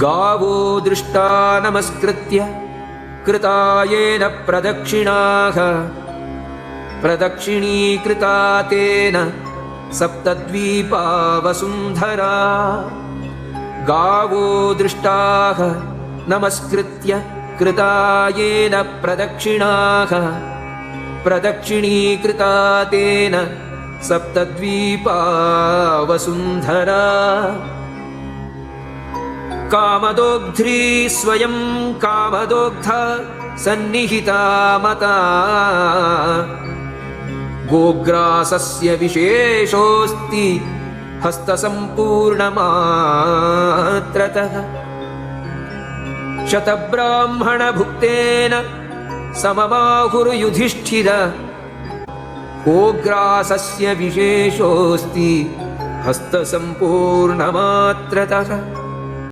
गावो दृष्टा नमस्कृत्य कृता येन प्रदक्षिणाः प्रदक्षिणीकृता तेन सप्तद्वीपा वसुन्धरा गावो दृष्टाः नमस्कृत्य कृता येन प्रदक्षिणाः प्रदक्षिणीकृता तेन सप्तद्वीपा वसुन्धरा कामदोग्ध्री स्वयं कामदोग्धा सन्निहिता मता गोग्रासस्य विशेषोऽस्ति हस्तसम्पूर्णमात्रतः शतब्राह्मणभुक्तेन सममाहुर्युधिष्ठिर गोग्रासस्य विशेषोऽस्ति हस्तसम्पूर्णमात्रतः।